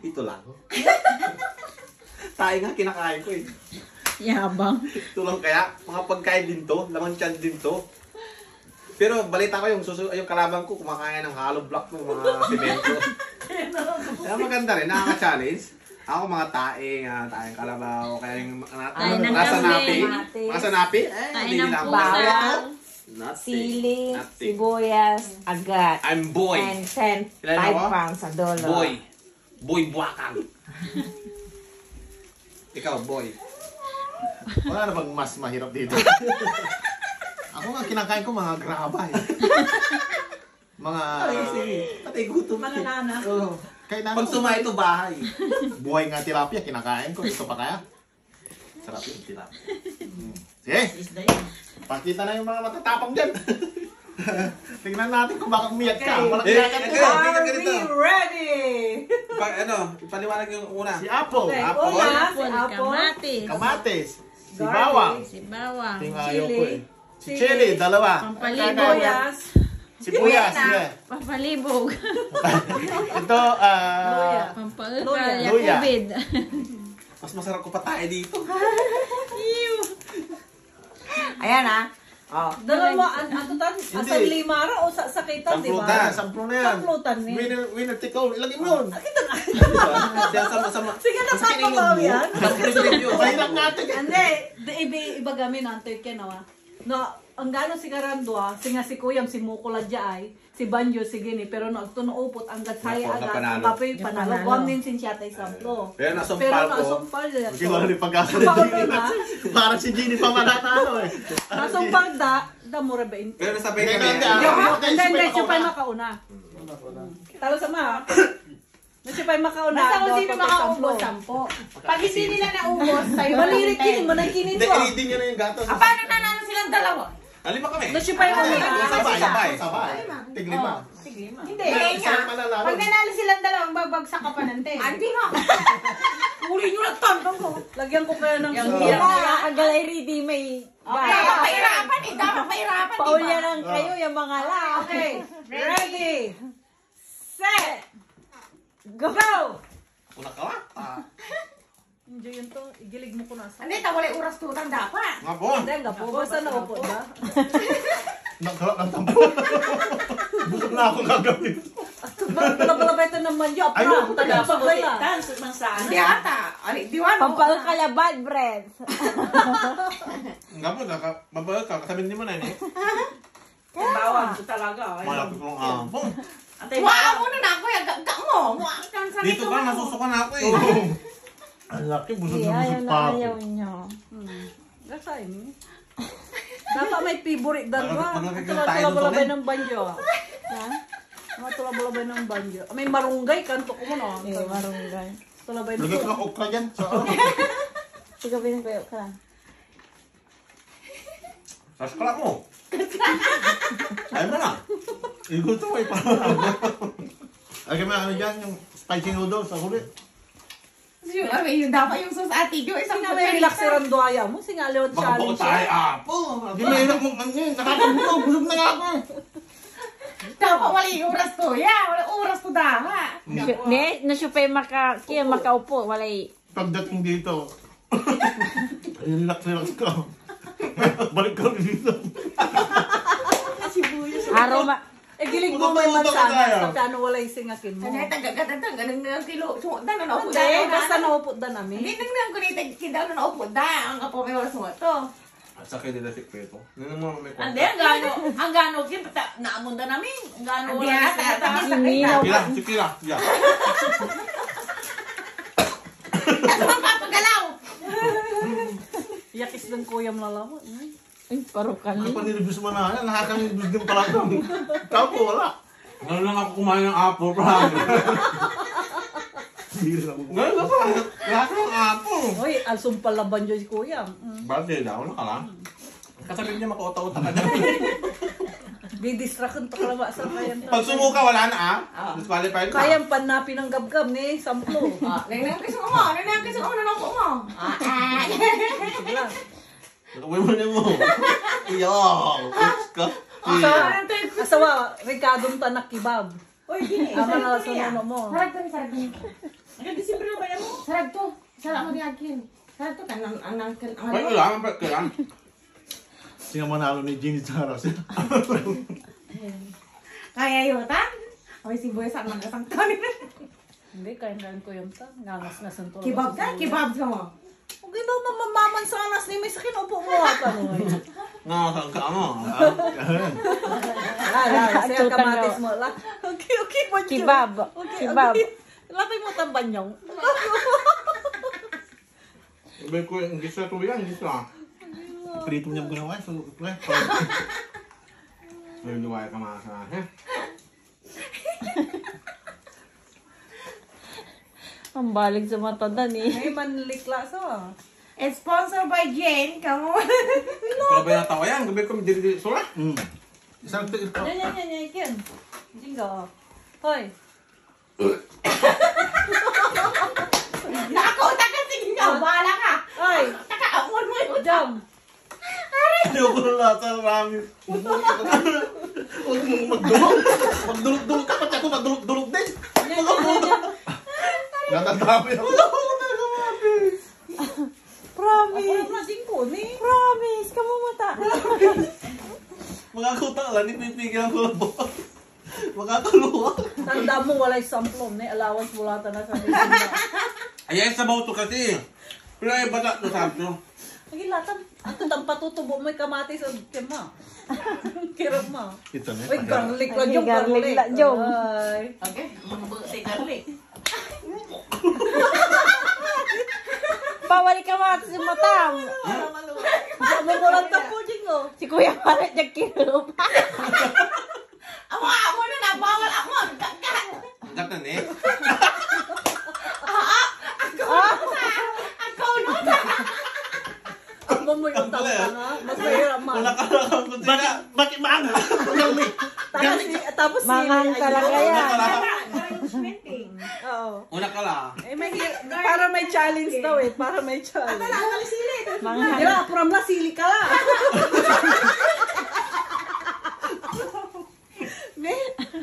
Ito lang. Tayo nga, kinakain ko eh. Yabang. Ito lang kaya, mga pagkain din to, lamang tiyan din to. Pero balita ko yung kalaban ko kumakain ng hollow block ng mga semento. Kaya maganda rin, nakaka-challenge. Ako mga taing kalabaw, kaya yung nasa napi. Nasa napi? Tayo ng bawang, sili, sibuyas, agat. I'm boy. And 5 pounds sa dolo. Boy. Boy buwakang. Ikaw, boy. Wala na bang mas mahirap dito? Ako nga kinakain ko mga graba eh. Mga... Patay gutom. Mga nana. Oh, kaya Pag suma ito bahay. buhay nga tilapia, kinakain ko. Ito pa kaya? Sarap yun, tilapia. Sige, pakita na yung mga matatapang dyan. Tingnan natin kung baka umiyak ka. Walang kinakat ko. Are we ready? Ipaliwanag yung una. Si Apple. Okay, Apple. una. Apple, kamatis, Kamatis. Si Garlic. bawang. si bawang, Ting ayaw ko eh. Si Chili. chili, dalawa. pampalibog, Sibuyas. Sibuyas, sige. pampalibog, Ito, pampaugal, Luya. yakubid. Mas masarap ko pa tayo dito. Ayan ah. Oh. Dalawa, ano tan? Asan limara o sakitan, di ba? samplo na yan. Samplutan ni. Winner take all. Ilagay mo yun. Siya sama-sama. Sige na, papabaw yan. Mahirap natin. Hindi, iba gamin nantoy ka na. No, ang gano'n si Karandwa, si nga si Kuyam, si Mukula Jai, si Banjo, si Gini, pero no, ito nauupot, ang gatsaya Napo, agad, napanalo. ang kapoy panalo. Huwag din sin siya tayo samplo. Pero nasumpal ko. nasumpal niya. Hindi ko rin pag-asa na Gini. Parang si Gini pa mananalo eh. Nasumpal mura ba in? Pero nasabay Hindi, kami. hindi, Hindi, siya pa makauna. Talo sa mga. Siya pa makauna. Basta kung daw sino ako kay makaubos, Samplo. 10. Pag hindi nila naubos, sa'yo Malirik kinin mo, nagkinin Hindi, mo. i-din nyo na yung gatos. Paano nanalo silang dalawa? Alima kami. Siya pa yung umira. Sabay. Tiglima. Hindi. Isang mananalo. Pag nanalo silang dalawa, babagsak ka pa ng 10. Hindi nga. Uli nyo lang tandang ko. Lagyan ko kaya ng Agalay ready may... Dapat mahirapan eh. Dapat mahirapan. Paulya lang kayo, yung mga la. Okay. Ready. Set. Go! Una ka ba? Enjoy yun to. Igilig mo ko na sa. Hindi, tawalay oras tutan dapat. Nga po. Hindi, nga po. Basta naupo ba? Nagkalak ng tampo. Busog na ako gagawin. Palabalabeta naman yun. Ay, no, Tagasok na yan. Hindi ata. Diwan. Pampalkalabad, bread. Nga po, mabagal ka. Kasabihin niyo mo na eh. Bawang talaga. Malapit kong ampong. Wow, muna na ako. Gagak mo. Dito ba? Nasusuka na ako eh. Ang laki, busog na busog pa ako. Ayaw nyo. Gasay mo. Dapat may favorite dalawa. Maglagay Ito tayo lang ng tulabalabay tuloy. ng banjo. Ha? Mga tulabalabay ng banjo. May marunggay, kanto ko mo no. Marunggay. Tulabay ng Lagay ko ng okra dyan. So, Sige, pinagpayo ka lang. Saskala mo. Ayaw mo na. igusto mo iparang. Lagay mo ano dyan, yung spicy noodles sa huli. Yung dapat yung sauce ate Jo. Isang relax si Randuaya mo. Singalewat Baka challenge. tayo apo. Hindi mo hirap mong nakakabulog. Busog na nga ako. Dapat wala yung oras to. Yeah, wala oras to dapat. Ne, nasyupay makaupo, walay. Pagdating dito, relax ka. Balik ka dito. Aroma. Gilig mo may mansanas. Kasi ano wala yung singakin mo. Ano yung tagagatang ganang ng kilo. Sumutan na naupo Hindi, basta naupot na namin. Hindi nang kunitag kindaw na naupo da. Ang kapo may oras mo to. At sa kayo nila sikreto. Nino mo may kwento. Hindi, ang gano, naamunda namin. Ang gano, Hindi wala ata. Sikila, sikila. Yeah. Ano bang papagalaw? Yakis ng kuyam lalawa. Ay, parukan Ano pa nilibis mo na yan? Nakakanilibis din pala ito. Tapo, wala. Ngayon lang ako kumain ng apple, promise. Hindi rin ako. Ngayon lang pa. Lahat ng apple. Uy, alsumpal na banjo si kuyam. Bakit daw? Ano ka lang? Kasabihin niya makauta-uta ka na. Didistraction to kalaba sa kayan. Pag sumuka, wala na disqualified ka. Kayang panapin ng gabgab ni Samplo. Nang kiso mo. Nang kiso mo. Nang mo. Uwi mo na mo. Iyo. Ups ka. Asawa, Ricardong tanak kibab. Uy, gini. Ama na sununo mo. Sarag to, sarag to. Hanggang December na ba yan mo? Sarag to. Sarag mo di akin. Sarag to, kanang Ay, kailangan. Sino manalo ni Jimmy Zara siya? Kaya yun, ta? Oy, si Boy sa mga sang tanin. Hindi, kain ko yung ta. Ngangas na suntulo. Kebab ka? Kebab ka mo. Huwag daw mamaman sa anas ni may sakin upo mo ata mo. Nga, ka mo. Siya kamatis mo la. Okay, mo. Kebab. Kebab. Lapay mo tambanyong. Sabi ko, hindi sa ito yan, hindi sa. Prito niya ginawa. So, May luwaya ka mga sa akin. Ang balig sa mata dan eh. May manlikla sa. It's sponsored by Jane. Come on. Kaya ba yung tawa yan? Gabi ko, dili sura. Isang ito. Yan, yan. Jingo. Hoy. Nakakauta ka, sige ka. Bahala ka. Hoy. Nakaamon mo yun. Jam. Ayoko na lahat sa rami. Huwag mong magdulog. Magdulog-dulog ka pati ako. Magdulog-dulog din. Natadami ako. Promise. Ako na jingo ni. Promise. Kamu mata. Mga kuta lang, ipipigyan ko lang po. Makakaluwa. Tanda mo walay samplom ni allowance mula ta na sa ni. Ayan, sa bauto kasi. Pero ay bata to sa ato. Lagi latan. Ang tang patutubo mo kamatis og kema. Kirap mo. Ito na. Uy, garlic la Ay, jom. garlic la, jom. Ay. Okay, mabuti garlic. Bawal ka mata sa mata. Ano mo lang tapo jingo. Si Kuya Marit niya kinup. Amo na na. Bawal ako. Gatan eh. Ako na. Ako mo yung tanga. Mas mahirap man. Wala ka lang ang kutsina. Bakit maanga? Tapos si Mangang talaga yan. Oo. Una ka lang. Eh, para may challenge daw eh. Para may challenge. Manghang. Di ba? From la sili ka lang. Ne?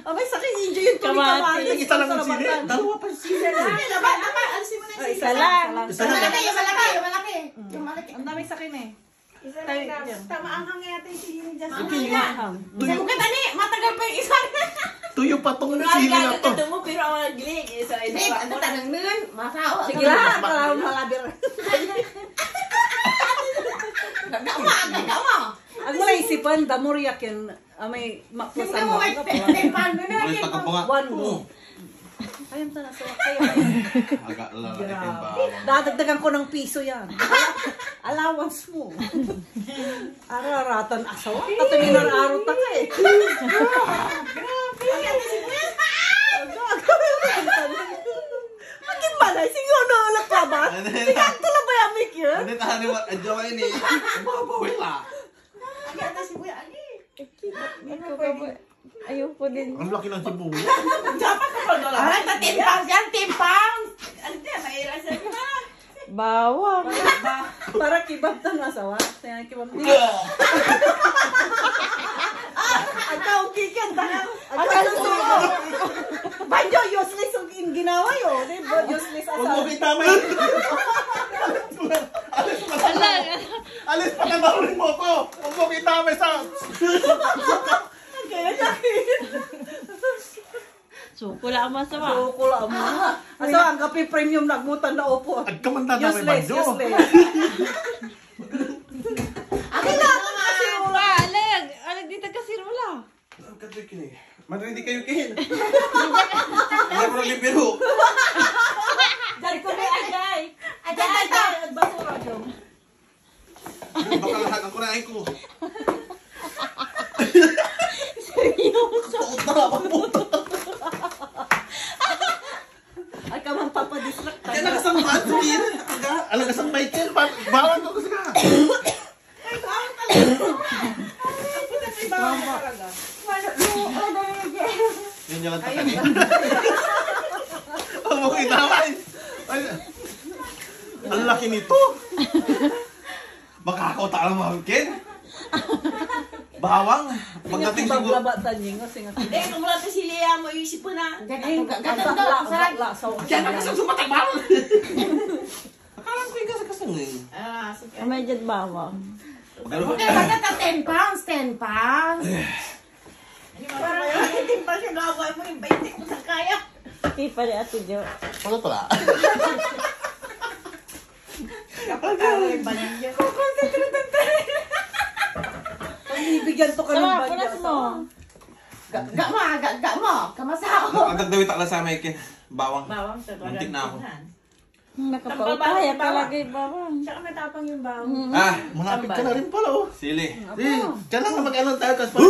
Abay, sa akin, enjoy yung tuloy Kamatis. Isa lang ang sili. Dalawa pa sila. Isa lang. Isa lang. Yung malaki. Ang dami sa akin eh. Isa Tayo, lang. yan. Tama ang hangyatin si Jimmy Just. Tuyo, Tani, matagal pa yung isa. tuyo pa tong sili na to. Ito mo, pero ang giling. Isa rin. Babe, ano tanang nun? Masawa. Sige lang, para malabir. Gagama. Ang wala isipan, damuriak yan. May mapusan Tingnan mo. mo, tempan mo na. May tagapunga. One go. Ayun na sa kayo. Aga lalaki yung bawang. Dadagdagan ko ng piso yan. Allowance mo. Araratan asawa. Katumin na arot ka eh. Maging malay, siguro na ulat ka ba? Sigat ko lang ba yung mic yun? Hindi tahan yung adyo ka ini. Mabawin la. Agad si Kuya Ali. Ayoko din. Ang laki ng sibuyas. Aray, timpang yan, timpang. Ano yan, mahirap sa mga. Bawang. Para kibab ng asawa. Kaya kibab din. Ang taong kikan. Ang taong Banjo, useless yung ginawa yun. Useless Huwag mo asawa. kitamay. Alis pa na nahuli mo ko. Huwag mo kitamay sa... Kaya takin. Suko lang ang masama. So, kula mo. Asawa, ang kape premium nagmutan na upo. At kamanda na may Useless, banjo. useless. Akin na, kasi Pa, alag. Alag dito kasi wala. Ang katay kini. Hindi kayo kin. Hindi mo nalipiro. Dari ko may agay. Agay. Basura dyan. Baka lahat ang kunain ko. Ay, ka man papadistract ka. Kaya nakasang Madrid. Alam ka sa Michael. Bawang ko kasi ka. Yun yung takanin. Huwag mo kitamay. Ang laki nito. Baka ako talang mahal, Ken. Bawang. Pagdating siguro. Baglabatan niyo, singa Hindi, kung wala si Lea mo, isip mo na. Gagla, so. Diyan na kasang sumatay bawang. Akala ko yung kasang eh. Ah, sige. May dyan bawang. Magkakata 10 pounds, 10 pounds. Parang hindi pa siya gawin mo yung 20 kung saan kaya. Hindi pa rin Ate Jo. Pala pala. Kapag gawin ba niya? Ibigyan to ka ng Sama, badya. punas mo. Gak mo. Kamasao. Ang gagawin takla sa amin kin. Bawang. Bawang sa Muntik na ako. Nakapautay at talaga yung bawang. Tsaka matapang yung bawang. Ah, Malapit ka na rin pala, oh. sili. Diyan lang mag-ano tayo, tapos parang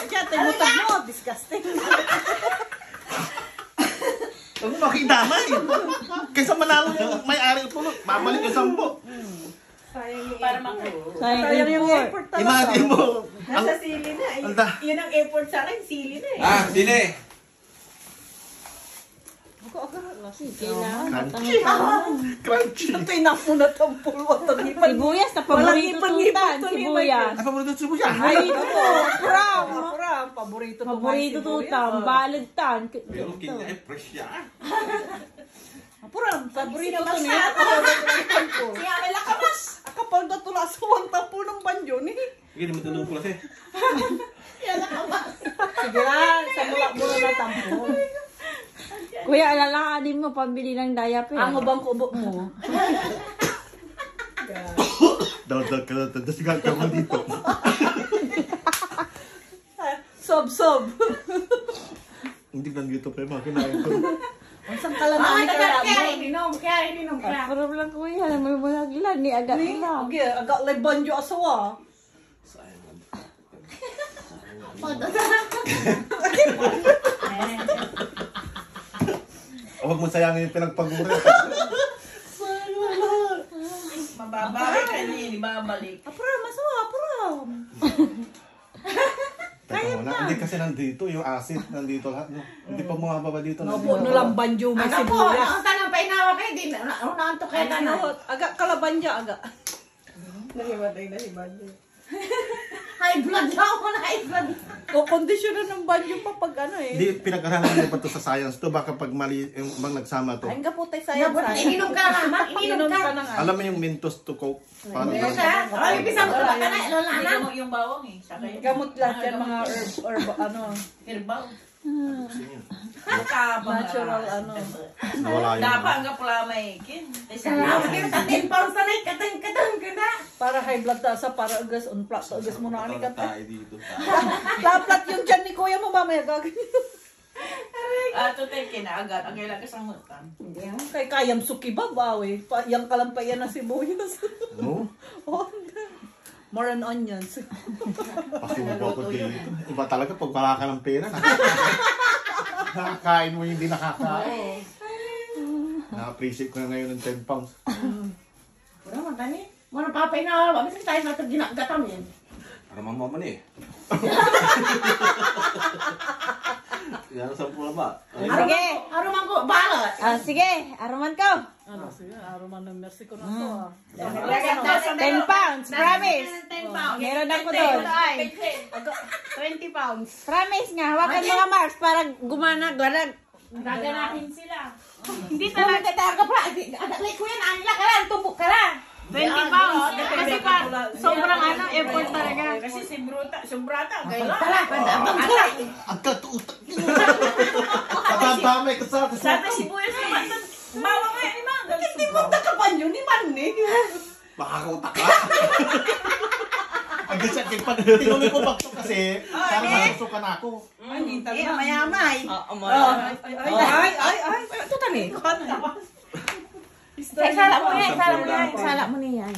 Diyan, timutag mo. Disgusting. Huwag mo makidamay. Kaysa manalo yung may-ari po, babalik yung 10. Para makain. Sayang Yung import. effort talaga. Imagine mo. Nasa sili na. Anda. Yun ang effort sa akin, sili na eh. Ah, sili. Sige na. Crunchy. Crunchy. Tinap mo na itong pulwa. Sibuyas na paborito tutan. Sibuyas. Ay, paborito sa siya. Paborito to. Pram. Paborito to. Paborito tutan. Balagtan. Pero kanya ay fresh yan. Puram, paborito to Mas niya. Siya may lakamas. Kapal na tula sa wang tapo ng banyo ni. Sige, di matulong ko kasi. Sige lang, sa mula na tampo. Kuya, alalakanin mo pambili ng diaper. Ang ubang kubo mo. Daldal ka na, tadasigan ka mo dito. Sob. Hindi lang dito pa yung mga kinain ko. Ang sang kalamang Kaya ininom ka. Parang lang kuya, may malaglan ni agad lang. Okay, agak lay banyo asawa. Huwag mo sayangin yung pinagpaguri. Mababalik ka niya, hindi babalik. Puram, asawa, puram. Teka muna, hindi kasi nandito yung acid, nandito lahat. No? Hindi pa bumababa dito. Napo, lang banyo may Ano po? sibuyas. Ang tanong pa inawa kayo. Di na to kaya Ano, na. agak kalaban niya, agak. Nahimatay. High blood daw ako na high blood. O, kondisyonan ng banyo pa pag ano eh. Hindi, pinag-aralan mo pa to sa science to. Baka pag mali, yung bang nagsama to. Ay, nga po tayo sayang Ininom ka naman. Ininom ka. na nga. Alam mo yung Mentos to Coke? Paano Ininom yun? ka. Ay, bisa mo ba ka na? Lola Hindi na. mo yung bawang eh. Saka yung Gamot lahat yan, mga herb, ano, herbal. natural, ano. Nawala yun. Dapat hanggang pala may kin. Salamat kayo sa 10 pounds na katang ka na. Para high blood tasa, para agas, unplot, agas mo na ani ka. Tayo dito. Laplat yung dyan ni kuya mo, mamaya gaganyan. Ato tayo kinaagat. Ang kailangan kasangutan. Kay kayam suki babawi. Yang kalampayan na sibuyas. No? Oh, more on onions. Pasubo ako dito. Iba talaga pag wala ka ng pera. Nakakain mo yung hindi nakakain. Na-appreciate ko na ngayon ng 10 pounds. Wala man tani. Mo na papay na. Bakit tayo natin ginagatam yan? Para mamaman eh. Yan sa pula ba? Sige. Aruman ko. Balot. Sige, araman ko. Ano sige, aroman ng mercy ko na to. 10 pounds, promise. 10 pounds. Meron ako doon. 20 pounds. Promise nga, hawakan mo nga Marks para gumana. Gaganahin sila. Hindi talaga talaga pa. Agad like ko yan. Anila ka lang. Tubok ka lang. 20 pounds. Kasi pa, sobrang effort talaga. Kasi si Brata, gaya. Ang katutak niyo! Kadadamay ka sa akin. Sabi si Buya sa matan. Bawang nga yan, mga galit. Hindi mo takapan yun ni Manny. Makakautak ka. Ang gasakit pa. Tinuli ko bakto kasi para masusukan ako. Ay, Mayamay. ay. Ito tani. Sala mo niya.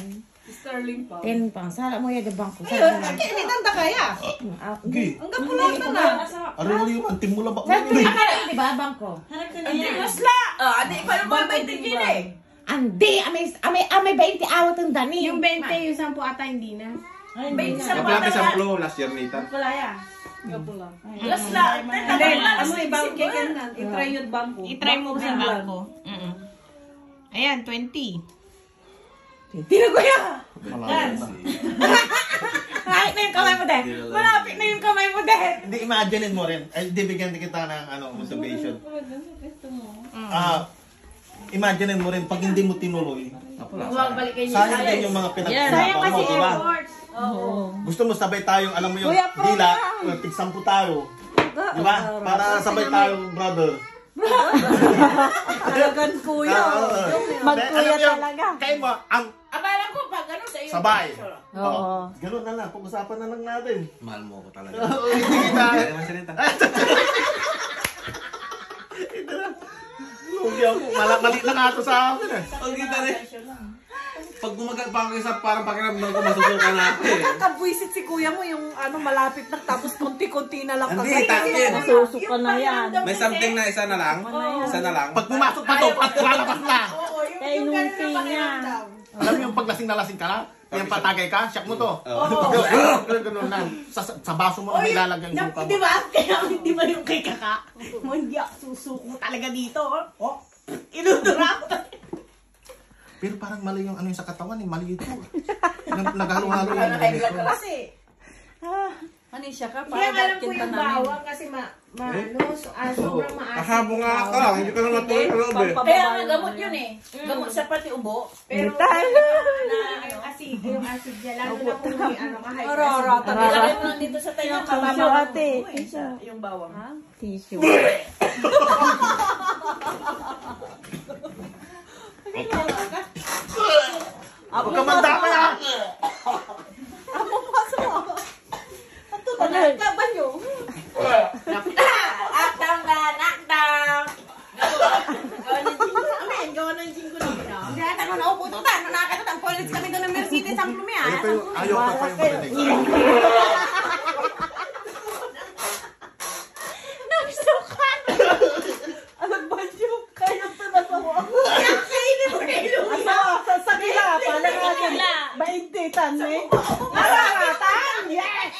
Sterling pa. 10 pounds. Sala mo yan sa bangko. Hindi tanda kaya. Okay. Ang gapulan na na. Ano yung anting mo labak mo? Di ba bangko? Hindi masla. Adi pa yung mga 20 gin eh. Andi, amay 20 awat ang dani. Yung 20, yung 10 ata hindi na. Kapalaki sa flow last year Nathan. Gapulan. Lasla. And then, ano ibang kikinan? I-try yung bangko. I-try mo sa bangko. Ayan, 20. Tira ko yan. Malaki na. Malapit na yung kamay mo, Dad. Malapit na yung kamay mo, Dad. Hindi, imagine mo rin. Ay, di bigyan kita ng motivation. Imagine mo rin, pag hindi mo tinuloy, Huwag balikin niyo. sayang din yung mga pinagsasapan mo, di ba? Gusto mo sabay tayong, alam mo yung Kuya, Pro dila, lang. tigsampu tayo. Di ba? Para sabay tayong brother. Talagang kuya. Magkuya talaga. Kayo mo, ang Akala ko pag ano sa iyo. sabay. Oo. Ganun na lang, pag-usapan na lang natin. Mahal mo ako talaga. Hindi kita. Kaya naman salita. Lugi ako. Mali na nga ako sa akin eh. Ang kita rin. Pag gumagal pa ako isa, parang pakiramdam ko masusuka na ako eh. Nakakabwisit si kuya mo yung malapit na tapos konti-konti na lang. Hindi, takin. Masusuka na yan. May something na isa na lang. Isa na lang. Pag pumasok pa to, at lalabas na. Oo, Kaya yung ganun inunti na niya. pakiramdam. Alam mo yung pag lasing na lasing ka lang? Yung patagay ka, siyak mo to. Ganun na. Sa baso mo na may lalagyan yung suka mo. Di ba? Kaya hindi ba yung kay kaka? Hindi ako susuko talaga dito. Oh, inudura ko. Pero parang mali yung ano yung sa katawan eh, mali ito. Naghalo-halo yung High blood ganito. ka kasi. Ano siya ka? Kaya Para alam ko yung bawang kasi sobrang maasim. Akabo nga ako lang, hindi ko na natuloy sa loob eh. Kaya nga gamot yun eh. Gamot sa pati ubo. Pero yung acid niya, lalo na kung may ka-high blood. Ilagay mo lang dito sa tayo. Tissue, ate. Yung bawang. Tissue. Huwag ka mandamay ah! Laban nyo. Akdang na, nakdang. Gawa ng jing ko na. Hindi ata ko naupo to ta. Nakakatang college kami doon ng Mercedes ang Lumia. Ayaw pa yung marinig. Alam ba nyo? Kaya pa nasawa. Asawa, sa gila. Pala nga yan. 20 tan eh. Nararatan! Yes!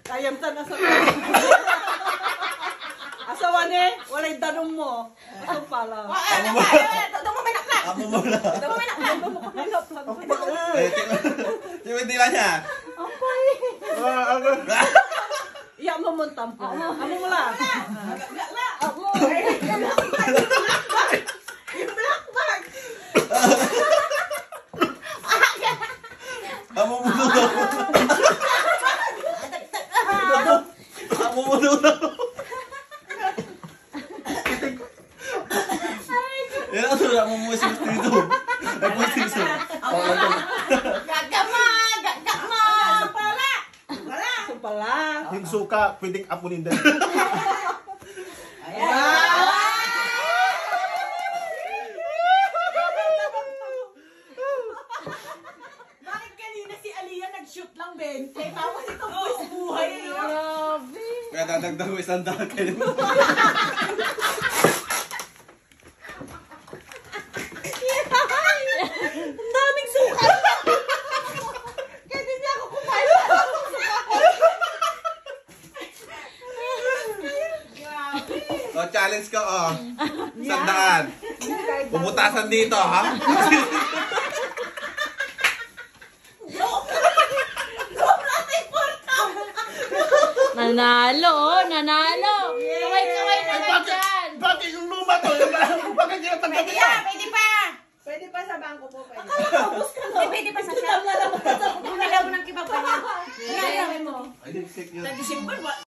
Kayam ta na sa asawa ni, walay danong mo. Ito pala. Amo mo na. Yung dila niya. Iya mo mo tampo. Amo mo lang. Amo mo na. Amo mo na. Yan ang sura mo mo sa dito. Ay po dito. Ito pala. Yung suka, pwedeng apunin din. Bakit kanina si Aliyah nag-shoot lang 20? Tapos ito buhay. Grabe. Kaya dadagdag ko isang dahil. Ang daming sukat. Kaya hindi ako kumain. O, challenge ka, oh. Sandaan. Bubutasan dito, ha? Nanalo, oh, nanalo. Kaway-kaway na lang dyan. Bakit yung luma to? Bakit yung tanggapin ka? Pwede pa! Pwede pa sa bangko po. Pwede. Pwede pa sa shop. Bumili ako ng kebab pa niya. Ay, di, sick yun. Sa December,